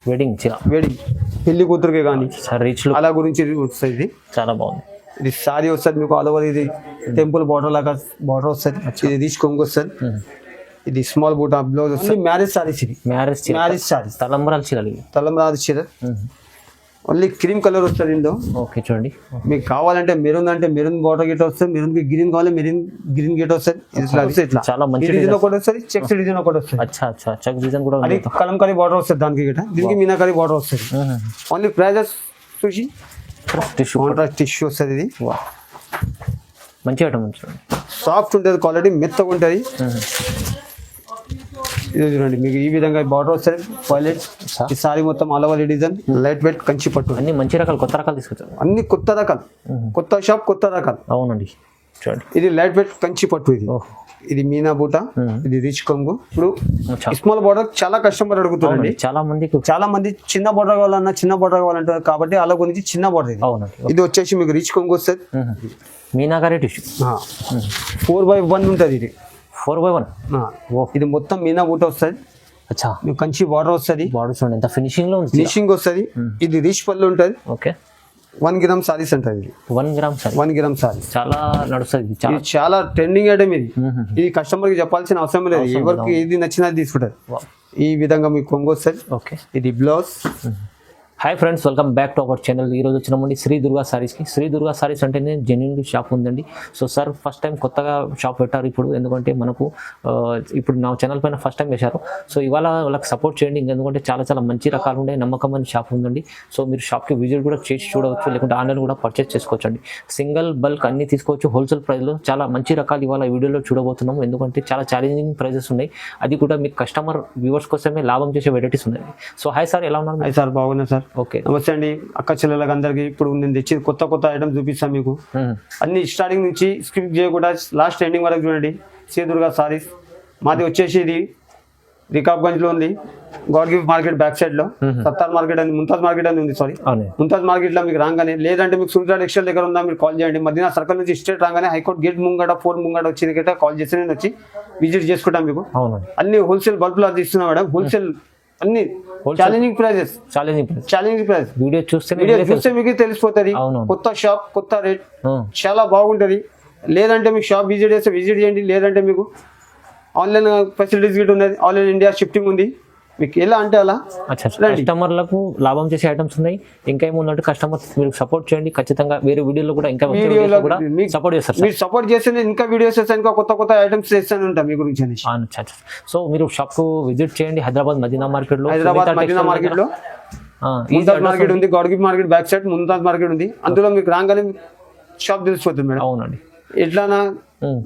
Wedding పెళ్లి కూతురుకి కానీ rich అలా గురించి వస్తుంది ఇది. చాలా బాగుంది. ఇది సారీ వస్తుంది మీకు ఆల్ ఓవర్. ఇది టెంపుల్ బార్డర్ లాగా బార్డర్ వస్తుంది. ఇది రీచ్ కొంగు వస్తుంది. ఇది స్మాల్ బూటా బ్లౌజ్ వస్తుంది. మ్యారేజ్ సారీస్ ఇది. మ్యారేజ్ సారీస్ తలంబరాలు చీరలు తలంబ్రాలు చీర. ఓన్లీ క్రీమ్ కలర్ వస్తుంది ఇందులో. ఓకే చూడండి. మీకు కావాలంటే మెరూన్ అంటే మెరూన్ బార్డర్ గిట్ వస్తుంది. మెరూన్ కి గ్రీన్ కావాలి గ్రీన్ గిట్ వస్తుంది. ఇట్లా చాలా మంచి డిజైన్ ఒకటి వస్తుంది. చెక్స్ డిజైన్ ఒకటి వస్తుంది. అచ్చా చెక్ డిజైన్ కూడా అది కలంకారీ బార్డర్ వస్తుంది దానికి గిట. దీనికి మీనాకారీ బార్డర్ వస్తుంది. ఓన్లీ ప్రైజెస్ చూసి కాంట్రాస్ట్ టిష్యూ వస్తుంది. ఇది మంచి ఐటమ్ చూడండి. సాఫ్ట్ ఉంటుంది, క్వాలిటీ మెత్తగా ఉంటుంది. ఇది చూడండి మీకు ఈ విధంగా బార్డర్ వస్తుంది. పైలెట్ ఈ సారీ మొత్తం all over design. Light weight Kanchi పట్టు. అన్ని మంచి రకాలు, కొత్త రకాలు తీసుకొచ్చారు. అన్ని కొత్త రకాలు, కొత్త షాప్, కొత్త రకాలు. అవునండి చూడండి. ఇది లైట్ వెయిట్ కంచి పట్టు. ఇది మీనా బూట. ఇది రిచ్ కొంగు. ఇప్పుడు స్మాల్ బార్డర్ చాలా కస్టమర్ అడుగుతున్నారండి. చాలా మంది చిన్న బార్డర్ కావాలన్నా చిన్న బార్డర్ కావాలంటారు కాబట్టి అలా గురించి చిన్న బార్డర్ ఇది. ఇది వచ్చేసి మీకు రిచ్ కొంగు వస్తుంది. మీనాకారి టిష్యూ 4x1 ఉంటుంది. ఇది 4x1. ఇది మొత్తం మీనా బూట వస్తుంది. అచ్చా మీకు కంచి బార్డర్ వస్తుంది. బార్డర్ చూడండి ఎంత ఫినిషింగ్ లో ఉంది. ఫినిషింగ్ వస్తుంది. ఇది రిచ్ పళ్ళు ఉంటుంది. ఓకే 1 గ్రామ్ సారీస్ అంటారు. ఇది 1 గ్రామ్ సారీ. 1 గ్రామ్ సారీ చాలా నడుస్తుంది. చాలా ట్రెండింగ్ ఐటమ్ ఇది. ఇది కస్టమర్ కి చెప్పాల్సిన అవసరం లేదు. ఎవరికి ఏది నచ్చినా తీసుకుంటారు. ఈ విధంగా మీకు కొంగు వస్తుంది. ఓకే ఇది blouse. Hi friends, welcome back to our channel. ఈరోజు వచ్చినామండి శ్రీ దుర్గా సారీస్కి. శ్రీ దుర్గా సారీస్ అంటేనే జెన్యున్ షాప్ ఉందండి. సో సార్ ఫస్ట్ టైం కొత్తగా షాప్ పెట్టారు ఇప్పుడు. ఎందుకంటే మనకు ఇప్పుడు నా ఛానల్ పైన ఫస్ట్ టైం వేశారు. సో ఇవాళ వాళ్ళకి సపోర్ట్ చేయండి. ఎందుకంటే చాలా మంచి రకాలు ఉండే నమ్మకమైన షాప్ ఉందండి. సో మీరు షాప్కి విజిట్ కూడా చేసి చూడవచ్చు, లేకుంటే ఆన్లైన్ కూడా పర్చేస్ చేసుకోవచ్చు అండి. సింగిల్ బల్క్ అన్ని తీసుకోవచ్చు హోల్సేల్ ప్రైస్లో. చాలా మంచి రకాలు ఇవాళ వీడియోలో చూడబోతున్నాము. ఎందుకంటే చాలా ఛాలెంజింగ్ ప్రైజెస్ ఉన్నాయి. అది కూడా మీకు కస్టమర్ వ్యూవర్స్ కోసమే లాభం చేసే వెరైటీస్ ఉన్నాయి. సో హాయ్ సార్, ఎలా ఉన్నారు? హాయ్ సార్, బాగున్నా సార్. ఓకే నమస్తే అండి అక్క చెల్లెలకు అందరికి. ఇప్పుడు నేను తెచ్చి కొత్త ఐటమ్స్ చూపిస్తాను మీకు. అన్ని స్టార్టింగ్ నుంచి స్కిప్ చేయకుండా లాస్ట్ ఎండింగ్ వరకు చూడండి. శ్రీ దుర్గా సారీస్ మాది వచ్చేసి ఇది రికాబ్గంజ్ లో ఉంది. God gift market back side లో సత్తార్ మార్కెట్ అని ముంతాజ్ మార్కెట్ అని ఉంది. సారీ ముంతాజ్ మార్కెట్ లో మీకు రాగానే, లేదంటే మీకు సూర్యరాజ్ టెక్స్టైల్ దగ్గర ఉందా మీరు కాల్ చేయండి. మదీనా సర్కిల్ నుంచి స్ట్రేట్ రాగానే హైకోర్ట్ గేట్ ముంగట 4 ముంగట వచ్చి కాల్ చేసి నేను వచ్చి విజిట్ చేసుకుంటాం మీకు. అన్ని హోల్సేల్ బల్బ్ లో తీస్తున్నాం మేడం. హోల్సేల్ అన్ని ఛాలెంజింగ్ ప్రైస్. వీడియో చూస్తే మీకు తెలిసిపోతుంది. కొత్త షాప్, కొత్త రేట్, చాలా బాగుంటది. లేదంటే మీకు షాప్ విజిట్ చేయండి. లేదంటే మీకు ఆన్లైన్ ఫెసిలిటీస్ కూడా ఉన్నది. ఆల్ ఇన్ ఇండియా షిఫ్టింగ్ ఉంది. మీకు ఎలా అంటే అలా కస్టమర్లకు లాభం చేసే ఐటమ్స్ ఉన్నాయి. ఇంకా ఏమున్నట్టు కస్టమర్స్ మీరు సపోర్ట్ చేయండి ఖచ్చితంగా. వేరే వీడియోలో కూడా ఇంకా సపోర్ట్ చేస్తారు. మీరు సపోర్ట్ చేస్తే ఇంకా వీడియోస్ చేస్తాను, ఇంకా కొత్త ఐటమ్స్ చేస్తాను ఉంటాను మీ గురించి. సో మీరు షాప్ కు విజిట్ చేయండి. హైదరాబాద్ మదీనా మార్కెట్ లో ముంతాజ్ మార్కెట్ ఉంది. God gift market back side Mumtaz market ఉంది. అందులో మీకు రాగానే షాప్ తెలిసిపోతుంది మేడం. అవునండి. ఎట్లానా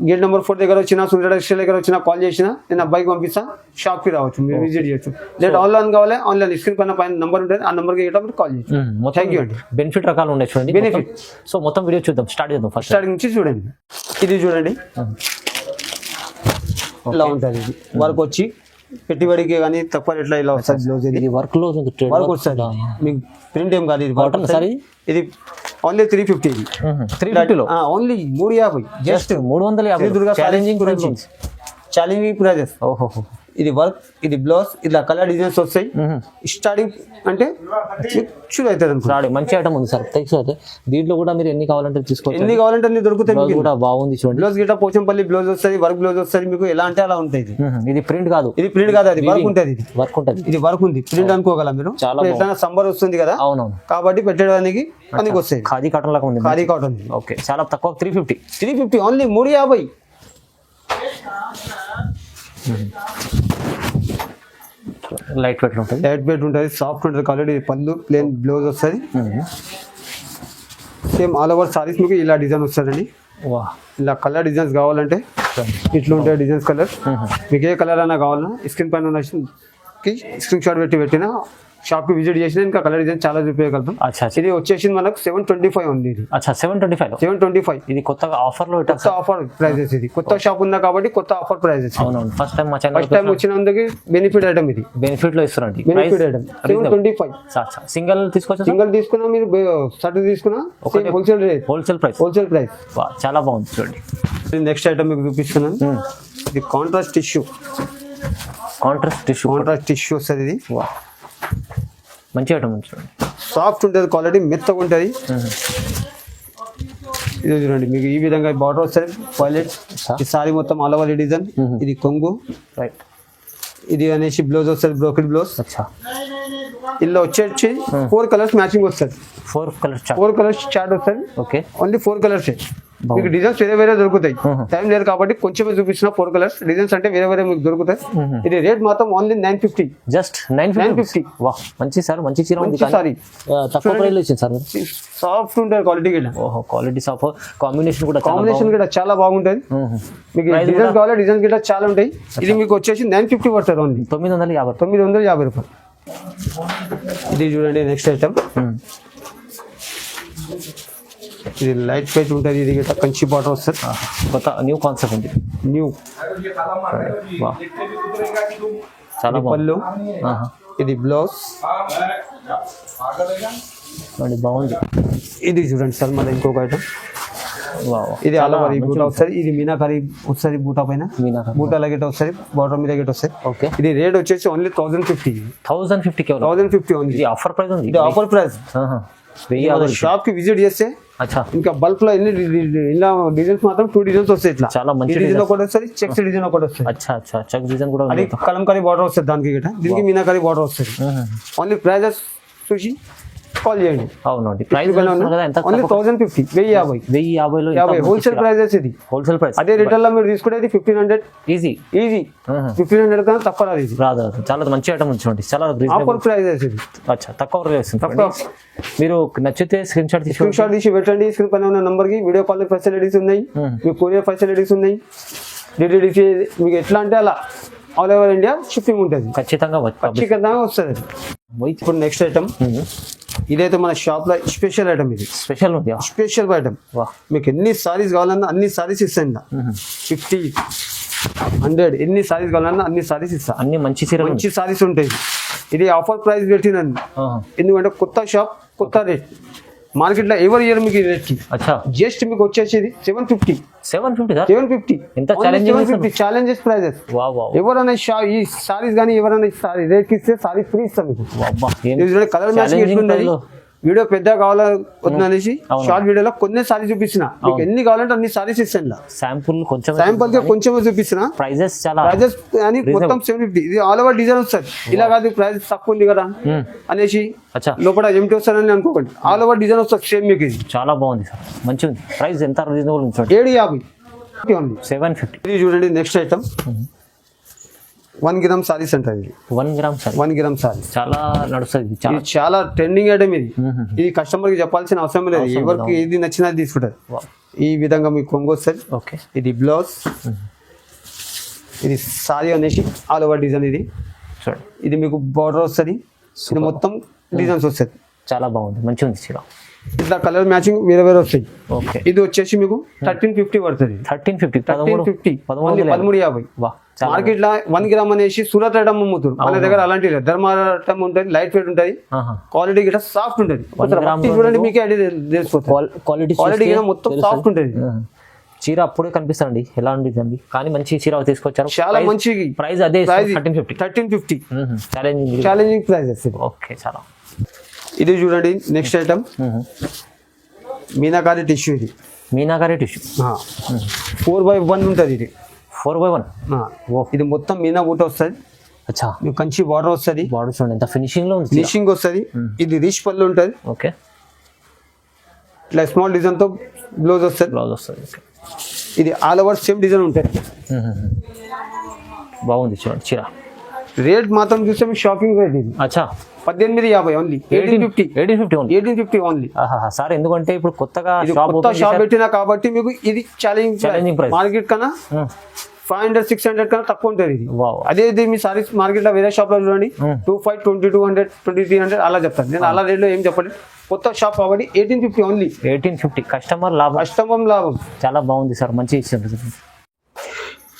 గేట్ నెంబర్ 4 దగ్గర వచ్చినా, సూర్యరాజ్ టెక్స్టైల్ దగ్గర వచ్చినా కాల్ చేసినా నేను అబ్బాయికి పంపిస్తా. షాప్ కి రావచ్చు, మీరు విజిట్ చేయొచ్చు. లేదా ఆన్లైన్ కావాలి, ఆన్లైన్ స్క్రీన్ పైన నంబర్ ఉంటుంది. ఆ నంబర్ కి కాల్ చేయొచ్చు. థ్యాంక్ యూ అండి. బెనిఫిట్ రకాలు ఉన్నాయి చూడండి. బెనిఫిట్. సో మొత్తం వీడియో చూద్దాం. స్టార్ట్ చేద్దాం. ఫస్ట్ స్టార్టింగ్ నుంచి చూడండి. ఇది చూడండి ఇలా ఉంటుంది. ఇది వర్క్ వచ్చి పెట్టుబడికి కానీ తక్కువ ఎట్లా ఇలా వస్తుంది. బ్లౌజ్ ఇది వర్క్ వస్తుంది. మీకు ప్రింట్ ఏం కాదు. ఇది ఇది ఓన్లీ 350. ఇది 350 ఓన్లీ 350. జస్ట్ 350. Challenging prices. ఇది వర్క్, ఇది బ్లౌజ్, ఇలా కలర్ డిజైన్స్ వస్తాయి. స్టార్టింగ్ అంటే షూర్ అవుతుంది అనుకో. మంచి ఐటమ్ ఉంది సార్. దీంట్లో కూడా మీరు ఎన్ని కావాలంటే తీసుకోవచ్చు. ఎన్ని కావాలంటే అన్ని దొరుకుతాయి. కూడా బాగుంది చూడండి. బ్లౌజ్ గిట్ట పోచంపల్లి బ్లౌజ్ వస్తుంది, వర్క్ బ్లౌజ్ వస్తుంది. మీకు ఎలా అంటే అలా ఉంటుంది. ఇది ప్రింట్ కాదు, అది వర్క్ ఉంటుంది. ఇది వర్క్ ఉంది. ప్రింట్ అనుకోగల మీరు. ఎట్లా సంబర్ వస్తుంది కదా, అవునవును, కాబట్టి పెట్టడానికి పనికి వస్తాయి. ఖాదీ కాటన్ లాగా ఉంది. ఖాదీ కాటన్. ఓకే, చాలా తక్కువ. 350 ఓన్లీ 350. లైట్ వెయిట్ ఉంటుంది, సాఫ్ట్ ఉంటుంది. క్వాలిటీ పళ్ళు ప్లేన్ బ్లౌజ్ వస్తుంది. సేమ్ ఆల్ ఓవర్ సారీస్ మీకు ఇలా డిజైన్ వస్తుందండి. ఇలా కలర్ డిజైన్స్ కావాలంటే ఇట్లా ఉంటాయి డిజైన్స్. కలర్ మీకు ఏ కలర్ అయినా కావాలన్నా స్క్రీన్ పైన స్క్రీన్ షాట్ పెట్టినా షాప్ కి విజిట్ చేసిన ఇంకా కలర్ డిజైన్ చాలా చూపించగలుగుతాం. ఇది వచ్చేసి మనకు 725 ఉంది. ఇది 725. ఇది కొత్తగా ఆఫర్ లో, కొత్త ఆఫర్ ప్రైజెస్. ఇది కొత్త షాప్ ఉందా కాబట్టి కొత్త ఆఫర్ ప్రైజెస్. అవునవును, ఫస్ట్ టైం వచ్చినందుకు బెనిఫిట్ ఐటమ్. ఇది బెనిఫిట్ లో ఇస్తారండి. Benefit item 725. సింగిల్ తీసుకున్నా మీరు షర్ట్ తీసుకున్నా హోల్సేల్ ప్రైస్. చాలా బాగుంది చూడండి. నెక్స్ట్ ఐటమ్ మీకు చూపిస్తున్నాను. ఇది కాంట్రాస్ట్ టిష్యూ వస్తుంది. ఇది మంచి ఐటమ్ చూడండి. సాఫ్ట్ ఉంటుంది, క్వాలిటీ మెత్తగా ఉంటుంది. ఇది చూడండి మీకు ఈ విధంగా బార్డర్ వస్తుంది. పైలెట్ ఈ సారీ మొత్తం ఆల్ ఓవర్ డిజైన్. ఇది కొంగు, రైట్. ఇది అనేసి బ్లౌజ్ వస్తుంది, బ్రోకెట్ బ్లౌజ్. అచ్చా, ఇందులో వచ్చేసి 4 కలర్స్ మ్యాచింగ్ వస్తుంది. 4 కలర్స్ చార్ట్. 4 కలర్స్ చార్ట్ వస్తుంది. Okay, only 4 colours. మీకు డిజైన్స్ వేరే వేరే దొరుకుతాయి. టైం లేదు కాబట్టి కొంచెమే చూపించిన 4 కలర్స్. డిజైన్స్ అంటే వేరే వేరే మీకు దొరుకుతాయి. ఇది రేట్ మాత్రం ఓన్లీ 950. జస్ట్ 950. వా, మంచి సార్, మంచి చీర ఉంది. సారీ తక్కువ ప్రైస్ లో ఇచ్చింది సార్. సాఫ్ట్ ఉంటుంది క్వాలిటీ గిట్ల. ఓహో, క్వాలిటీ సాఫ్. కాంబినేషన్ కూడా కాంబినేషన్ కూడా చాలా బాగుంటుంది. మీకు డిజైన్స్ కావాలి, డిజైన్స్ గిట్ల చాలా ఉంటాయి. ఇది మీకు వచ్చేసి 950 పడుతుంది ఓన్లీ. 950 రూపాయలు. ఇది చూడండి నెక్స్ట్ ఐటమ్. ఇది లైట్ వెయిట్ ఉంటుంది. ఇది గిట్ల కంచి బాటర్ వస్తుంది. కొత్త న్యూ కాన్సెప్ట్ ఉంది. న్యూ చాలా పళ్ళు. ఇది బ్లౌజ్ బాగుంది. ఇది చూడండి సార్ మళ్ళీ ఇంకొక ఐటమ్. ఇది ఆల్ ఓవర్ ఈ బూటా వస్తుంది. ఇది మీనాకారి వస్తుంది బూటా పైన. బూటా లగేట్ వస్తుంది, బార్డర్ మీద గేట్ వస్తుంది. ఓకే, ఇది రేట్ వచ్చేసి ఓన్లీ 1050. 1050 ఓన్లీ. ఇది ఆఫర్ ప్రైస్ ఉంది. ఇది ఆఫర్ ప్రైస్. షాప్ కి విజిట్ చేస్తే ఇంకా బల్క్ లో ఇలా డిజైన్స్ మాత్రం 2 డిజైన్స్ వస్తాయి. ఇట్లా చాలా మంచి డిజైన్ ఒకటి వస్తుంది, చెక్స్ డిజైన్ ఒకటి వస్తుంది. చెక్ డిజైన్ కూడా అది కలంకారీ బార్డర్ వస్తుంది దానికి గిట్ట. దీనికి మీనాకారి బార్డర్ వస్తుంది. ఓన్లీ ప్రైజెస్ చూసి కాల్ చేయండి. అవునండి, ప్రైస్ ఓన్లీ 1050. 1050 లో హోల్సేల్ ప్రైజెస్. ఇది హోల్సేల్ ప్రైస్. అదే రిటైల్ లో మీరు తీసుకునేది 1500. ఈజీ 1500 కన్నా తక్కువ రాదు. చాలా మంచి ఐటమ్ ఉంచండి. చాలా ఆఫర్ ప్రైజెస్. ఇది తక్కువ ప్రైస్. మీరు నచ్చితే స్క్రీన్ షాట్ తీసి పెట్టండి. స్క్రీన్ పైన ఉన్న నంబర్ కి వీడియో కాల్ ఫెసిలిటీస్ ఉన్నాయి, మీకు కొరియర్ ఫెసిలిటీస్ ఉన్నాయి. డిటిడిసి మీకు ఎట్లా అంటే అలా ఆల్ ఓవర్ ఇండియా షిప్పింగ్ ఉంటుంది. ఖచ్చితంగా వస్తుంది. ఇప్పుడు నెక్స్ట్ ఐటమ్. ఇదైతే మన షాప్ లో స్పెషల్ ఐటమ్. ఇది స్పెషల్ ఐటమ్. మీకు ఎన్ని సారీస్ కావాలన్నా అన్ని సారీస్ ఇస్తాను. 50, 100 ఎన్ని సారీస్ కావాలన్నా అన్ని సారీస్ ఇస్తా. అన్ని మంచి సారీస్ ఉంటాయి. ఇది ఆఫర్ ప్రైస్ పెట్టినది. ఎందుకంటే కొత్త షాప్, కొత్త రేట్. మార్కెట్ లో ఎవరు ఇయర్ మీకు రేట్ కి జస్ట్ మీకు వచ్చేసి 750. Challenges prices. ఎవరైనా ఈ సారీస్ కానీ ఎవరైనా రేట్ కి ఇస్తే సారీ ఫ్రీ ఇస్తాం మీకు. కలర్ మ్యాచింగ్ ఎట్లున్నది. వీడియో పెద్ద కావాలనేసి షార్ట్ వీడియోలో కొన్ని సారీస్ చూపిస్తున్నా. మీకు ఎన్ని కావాలంటే అన్ని సారీస్ ఇస్తాను. శాంపుల్ కొంచెం చూపిస్తున్నా. ప్రైజెస్ అని మొత్తం 750. ఇది ఆల్ ఓవర్ డిజైన్ వస్తుంది. ఇలా కాదు ప్రైస్ తక్కువ ఉంది కదా అనేసి లోపల ఎంటీ వస్తారని అనుకోకండి. ఆల్ ఓవర్ డిజైన్ వస్తుంది సేమ్ మీకు. ఇది చాలా బాగుంది సార్, మంచిగా ఉంది. ప్రైస్ ఎంత రీజనబుల్ ఉంది? 750. 750. ఇది చూడండి నెక్స్ట్ ఐటమ్. 1 గ్రామ్ సారీస్ అంటారు. ఇది 1 గ్రామ్ సారీ చాలా నడుస్తుంది. చాలా ట్రెండింగ్ ఐటమ్ ఇది. ఇది కస్టమర్ కి చెప్పాల్సిన అవసరం లేదు. ఎవరికి ఏది నచ్చినా తీసుకుంటారు. ఈ విధంగా మీకు కొంగు వస్తుంది. ఇది బ్లౌజ్, ఇది సారీ అనేసి ఆల్ ఓవర్ డిజైన్. ఇది చూడండి, ఇది మీకు బార్డర్ వస్తుంది. ఇది మొత్తం డిజైన్స్ వస్తుంది. చాలా బాగుంది, మంచిగా ఉంది చీర. ఇట్లా కలర్ మ్యాచింగ్ వేరే వేరే వస్తాయి. ఇది వచ్చేసి మీకు 1350 పడుతుంది. 1350 1350. మార్కెట్ లో 1 గ్రామ్ అనేసి సూరత్ ఐటమ్ అమ్ముతారు. మన దగ్గర అలాంటి ధర్మాటం ఉంటుంది, లైట్ వెయిట్ ఉంటుంది, క్వాలిటీ గిట్ట సాఫ్ట్ ఉంటుంది. చూడండి మీకే ఐడియా తెలిసిపోతుంది. క్వాలిటీ మొత్తం సాఫ్ట్ ఉంటుంది. చీర అప్పుడే కనిపిస్తుంది ఎలా ఉంటుంది, కానీ మంచి చీర తీసుకొచ్చారు. చాలా మంచి ప్రైస్. అదే 1350. Challenging prices. ఓకే, చాలా. ఇది చూడండి నెక్స్ట్ ఐటమ్. మీనాకారి టిష్యూ. ఇది 4x1 ఉంటుంది. ఇది 4x1. ఇది మొత్తం మీనా బూట వస్తుంది. కంచి బార్డర్ వస్తుంది. బార్డర్ చూడండి ఎంత ఫినిషింగ్ వస్తుంది. ఇది రిచ్ పళ్ళు ఉంటుంది. ఓకే, ఇట్లా స్మాల్ డిజైన్ తో బ్లౌజ్ వస్తుంది. ఇది ఆల్ ఓవర్ సేమ్ డిజైన్ ఉంటుంది. బాగుంది చూడండి చీర. రేట్ మాత్రం చూస్తే మీకు షాకింగ్ రేట్. ఇది 1850 ఓన్లీ. 1850 ఓన్లీ. సార్ ఎందుకంటే ఇప్పుడు కొత్త షాప్ పెట్టినా కాబట్టి మీకు ఇది ఛాలెంజింగ్ ప్రైస్. మార్కెట్ కన్నా 500, 600 కన్నా తక్కువ ఉంటుంది. ఇది అదే ఇది మీ సారీస్ మార్కెట్ లో వేరే షాప్ లో చూడండి 2500, 2200, 2300 అలా చెప్తాను. నేను అలా రేట్ లో ఏం చెప్పండి. కొత్త షాప్ కాబట్టి 1850 ఓన్లీ. 1850. కస్టమర్ లాభం. చాలా బాగుంది సార్, మంచి ఇచ్చారు.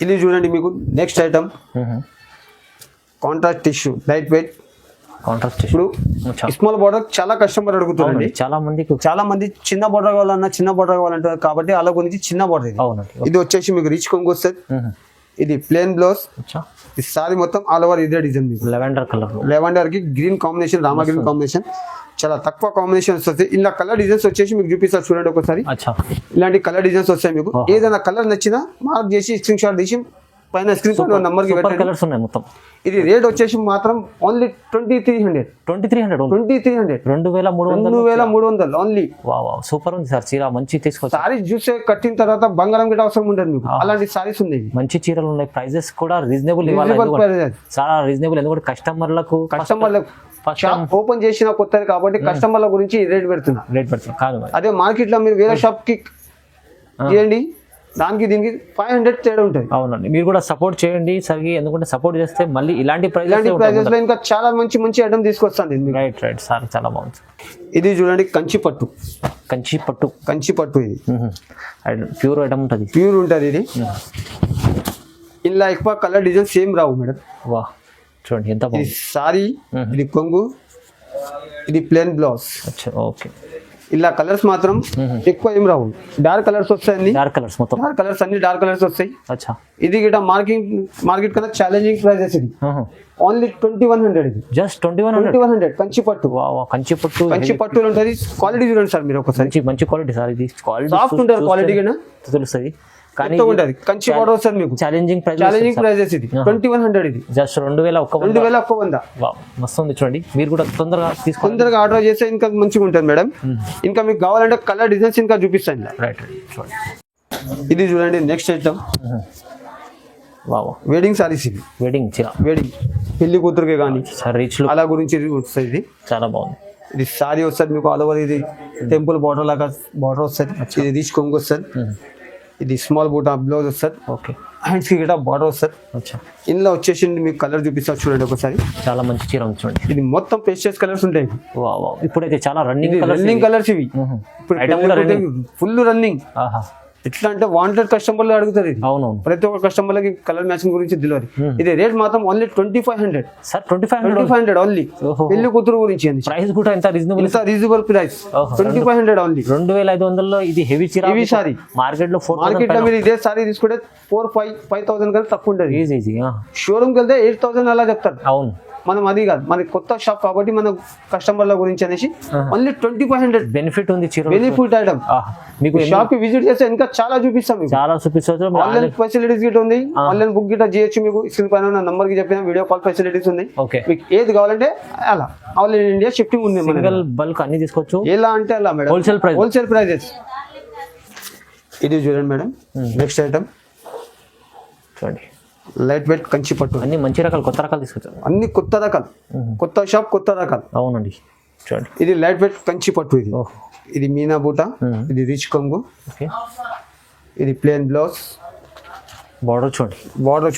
ఇది చూడండి మీకు next item. Contrast tissue, light weight contrast. ఇప్పుడు స్మాల్ బార్డర్ చాలా కస్టమర్ అడుగుతారండి. చాలా మంది చిన్న బార్డర్ కావాలంటారు కాబట్టి అలా గురించి చిన్న బార్డర్. ఇది వచ్చేసి మీకు రిచ్ కొంగు వస్తుంది. ఇది ప్లేన్ బ్లౌజ్. అచ్చా ఈ సారీ మొత్తం ఆల్ ఓవర్ ఇదే డిజైన్ మీకు. Lavender colour. లెవెండర్ కి green combination, Rama green combination, చాలా తక్కువ కాంబినేషన్స్ వస్తాయి. ఇలా కలర్ డిజైన్స్ వచ్చేసి మీకు చూపిస్తారు చూడండి ఒకసారి. అచ్చా ఇలాంటి కలర్ డిజైన్స్ వస్తాయి మీకు. ఏదైనా కలర్ నచ్చినా మార్క్ చేసి స్క్రీన్ షాట్ తీసి పైన స్క్రీన్ షాట్ నంబర్ కి పెట్టండి. కలర్స్ ఉన్నాయి మొత్తం. ఇది రేట్ వచ్చేసి మాత్రం ఓన్లీ 2300. 2300 2300 ఓన్లీ. వావ్ సూపర్ ఉంది సార్ చీర, మంచి తీసుకోవచ్చు. సారీ చూసే కట్టిన తర్వాత బంగారం గిట్ట అవసరం ఉండదు మీకు. అలాంటి సారీస్ ఉన్నాయి, మంచి చీరలు ఉన్నాయి. ప్రైజెస్ కూడా రీజనబుల్ చాలా రీజనబుల్. ఎందుకంటే కస్టమర్లకు షాప్ ఓపెన్ చేసిన కొత్తది కాబట్టి కస్టమర్ల గురించి రేట్ పెడుతున్నా. కాదు అదే మార్కెట్ లో మీరు వేరే షాప్ కి చేయండి, దానికి దీనికి 500 తేడా ఉంటుంది. అవునండి, మీరు కూడా సపోర్ట్ చేయండి సరికి. ఎందుకంటే సపోర్ట్ చేస్తే మళ్ళీ ఇలాంటి ప్రైజెస్ లో ఇంకా చాలా మంచి ఐటమ్ తీసుకొస్తాను. రైట్ సార్, చాలా బాగుంది. ఇది చూడండి కంచి పట్టు. ఇది ప్యూర్ ఐటమ్ ఉంటుంది. ప్యూర్ ఉంటుంది ఇది. ఇలా ఎక్కువ కలర్ డిజైన్ సేమ్ రావు మేడం. వా చూడండి ఎంత బాగుంది. సారీ, ఇది కొంగు, ఇది ప్లేన్ బ్లౌజ్. ఓకే, ఇలా కలర్స్ మాత్రం ఎక్కువ ఏం రావు. డార్క్ కలర్స్ వస్తాయి. డార్క్ కలర్స్ మొత్తం డార్క్ కలర్స్ వస్తాయి. అచ్చా, ఇది గిట మార్కెట్ కన్నా ఛాలెంజింగ్ ప్రైజెస్. ఇది ఓన్లీ 2100. ఇది జస్ట్ 2100 కంచి పట్టు. కంచి పట్టు ఉంటుంది. క్వాలిటీ చూడండి సార్ మీరు ఒకసారి. మంచి క్వాలిటీ సార్. ఇది సాఫ్ట్ ఉంటుంది, క్వాలిటీ తెలుస్తుంది. కానీ కంచి పట్టు వస్తుంది మీకు. Challenging prices. ఇది 2100. ఇది జస్ట్ 2100. మస్తు ఉంది చూడండి. మీరు కూడా తొందరగా ఆర్డర్ చేస్తే ఇంకా మంచిగా ఉంటుంది మేడం. ఇంకా మీకు కావాలంటే కలర్ డిజైన్స్ ఇంకా చూపిస్తాను. రైట్ చూడండి. ఇది చూడండి నెక్స్ట్ ఐటమ్. వెడ్డింగ్ సారీస్. ఇది వెడ్డింగ్ పెళ్లి కూతురుకి కానీ అలా గురించి వస్తుంది. ఇది చాలా బాగుంది. ఇది సారీ వస్తుంది మీకు ఆల్ ఓవర్. ఇది టెంపుల్ బార్డర్ లాగా బార్డర్ వస్తుంది. ఇది రీచ్ కొంగు వస్తుంది. ఇది స్మాల్ బూటా బ్లౌజ్ వస్తుంది. ఓకే, హ్యాండ్స్ కి గిట్ట బార్డర్ వస్తుంది. ఇందులో వచ్చేసి మీకు కలర్ చూపిస్తారు చూడండి ఒకసారి. చాలా మంచి చీర ఉంది చూడండి. ఇది మొత్తం పేస్టల్స్ కలర్స్ ఉంటాయి. ఇప్పుడైతే చాలా రన్నింగ్ కలర్స్ ఇవి. Full running. ఎట్లా అంటే వాంటెడ్ కస్టమర్లు అడుగుతారు. ఇది అవునవును, ప్రతి ఒక్క కస్టమర్లకి కలర్ మ్యాచింగ్ గురించి తెలియదు. ఇది రేట్ మాత్రం ఓన్లీ 2500. Sir 2500 only. పెళ్లి కూతురు గురించి ప్రైస్ కూడా ఎంత రీజనబుల్ ప్రైస్. 2500 ఓన్లీ. 2500 ఇది హెవీ చీర. Heavy sorry. మార్కెట్ లో మీరు ఇదే సారీ తీసుకుంటే 4,000-5,000 కంటే తక్కువ ఉంటుంది. ఈజీ. షోరూమ్ కి వెళ్తే 8,000 అలా చెప్తారు. అవును, మనం అది కాదు, మన కొత్త షాప్ కాబట్టి మన కస్టమర్ల గురించి అనేసి ఓన్లీ 2500 బెనిఫిట్ ఉంది. Benefit item. మీకు షాప్ కి విజిట్ చేస్తే ఇంకా చాలా చూపిస్తాం. ఆన్లైన్ ఫెసిలిటీస్ గిట్ ఉంది. ఆన్లైన్ బుక్ గిట్ చేయొచ్చు. మీకు స్క్రీన్ పైన ఉన్న నంబర్ కి చెప్పిన వీడియో కాల్ ఫెసిలిటీస్ ఉన్నాయి. మీకు ఏది కావాలంటే అలా ఆల్ ఇన్ ఇండియా షిఫ్టింగ్ ఉంది. బల్క్ అన్ని తీసుకోవచ్చు. ఎలా అంటే అలా మేడం. Wholesale prices. ఇది చూడండి మేడం నెక్స్ట్ ఐటమ్. చూడండి లైట్ వెయిట్ కంచి పట్టు. అన్ని మంచి రకాలు, కొత్త రకాలు తీసుకొచ్చారు. అన్ని కొత్త రకాలు, కొత్త షాప్, కొత్త రకాలు. అవునండి చూడండి. ఇది లైట్ వెయిట్ కంచి పట్టు. ఇది మీనా బూట. ఇది రిచ్ కొంగు. ఇది ప్లేన్ బ్లౌజ్. బార్డర్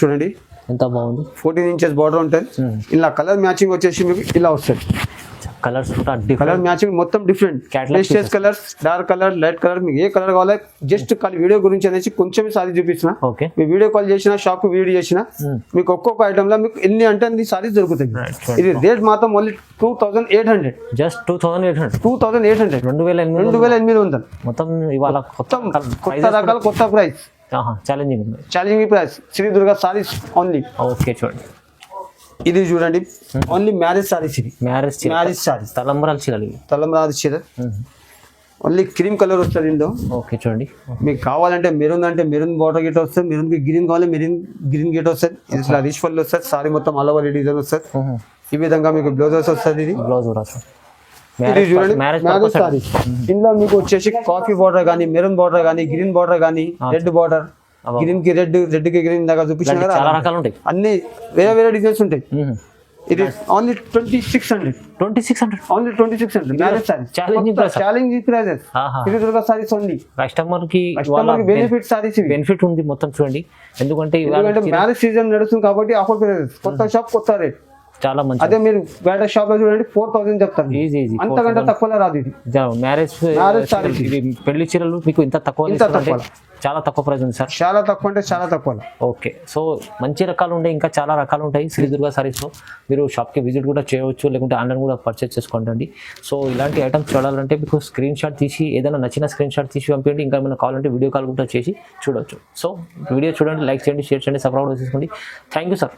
చూడండి ఎంత బాగుంది. 14 inches బార్డర్ ఉంటుంది. ఇలా కలర్ మ్యాచింగ్ వచ్చేసి మీకు ఇలా వస్తుంది. కలర్ మ్యాచింగ్ మొత్తం different. Pastel colours, dark colour, light colour, మీకు ఏ కలర్ కావాలి. జస్ట్ కాల్ వీడియో గురించి అనేసి కొంచెం సారీ చూపించిన. మీ వీడియో కాల్ చేసిన, షాప్ వీడియో చేసిన, మీకు ఒక్కొక్క ఐటమ్ లో మీకు ఎన్ని అంటే అన్ని సారీస్ దొరుకుతాయి. ఇది రేట్ మాత్రం ఓన్లీ 2800. జస్ట్ 2800. 2800 మొత్తం. ఇవాళ కొత్త రకాల, కొత్త price. Challenging price. Shri Durga saris only. Okay చూడండి. ఇది చూడండి ఓన్లీ మ్యారేజ్ సారీస్. ఇది మ్యారేజ్ సారీస్. తలంబ్రాల చీర. ఓన్లీ క్రీమ్ కలర్ వస్తుంది ఇందులో. ఓకే చూడండి. మీకు కావాలంటే మెరూన్ అంటే మెరూన్ బార్డర్ గిట్ వస్తుంది. మెరూన్ కి గ్రీన్ కావాలి, గ్రీన్ గిట్ వస్తుంది. ఇది ఇట్లా రిచ్ పళ్ళు వస్తుంది. సారీ మొత్తం ఆల్ ఓవర్ డిజైన్ వస్తుంది. ఈ విధంగా మీకు బ్లౌజెస్ వస్తుంది. ఇది బ్లౌజ్ కూడా ఇది చూడండి మ్యారేజ్ సారీ. ఇందులో మీకు వచ్చేసి కాఫీ బార్డర్ కానీ, మెరూన్ బార్డర్ కానీ, గ్రీన్ బార్డర్ కానీ, రెడ్ బార్డర్, గ్రీన్ కి రెడ్ కి గ్రీన్ దాకా చూపించిన కదా, అన్ని వేరే వేరే డిజైన్స్ ఉంటాయి. ఇది only 2600. Only 2600 marriage sari. Challenging prices. ఇది దుర్గా సారీస్ ఓన్లీ. కస్టమర్ కి బెనిఫిట్ సారీస్. బెనిఫిట్ ఉంది మొత్తం చూడండి. ఎందుకంటే మ్యారేజ్ సీజన్ నడుస్తుంది కాబట్టి ఆఫర్ ప్రైజెస్. కొత్త షాప్, కొత్త రేట్. చాలా మంచి అదే మీరు బయట షాప్ లో చూడండి 4000 చెప్తారు, ఈజీ అంతకంటే తక్కువలో రాదు ఇది. Marriage sarees. పెళ్లి చీరలు మీకు ఇంత తక్కువ తక్కువ. చాలా తక్కువ ప్రైస్ ఉంది సార్. చాలా తక్కువ అంటే చాలా తక్కువ. ఓకే, సో మంచి రకాలు ఉంటాయి, ఇంకా చాలా రకాలు ఉంటాయి శ్రీ దుర్గా సారీస్లో. మీరు షాప్కి విజిట్ కూడా చేయవచ్చు, లేకుంటే ఆన్లైన్ కూడా పర్చేస్ చేసుకోండి. సో ఇలాంటి ఐటమ్స్ చూడాలంటే మీకు స్క్రీన్ షాట్ తీసి, ఏదైనా నచ్చిన స్క్రీన్ షాట్ తీసి పంపించండి. ఇంకా ఏమైనా కావాలంటే వీడియో కాల్ కూడా చేసి చూడవచ్చు. సో వీడియో చూడండి, లైక్ చేయండి, షేర్ చేయండి, సబ్స్క్రైబ్ చేసుకోండి. Thank you sir.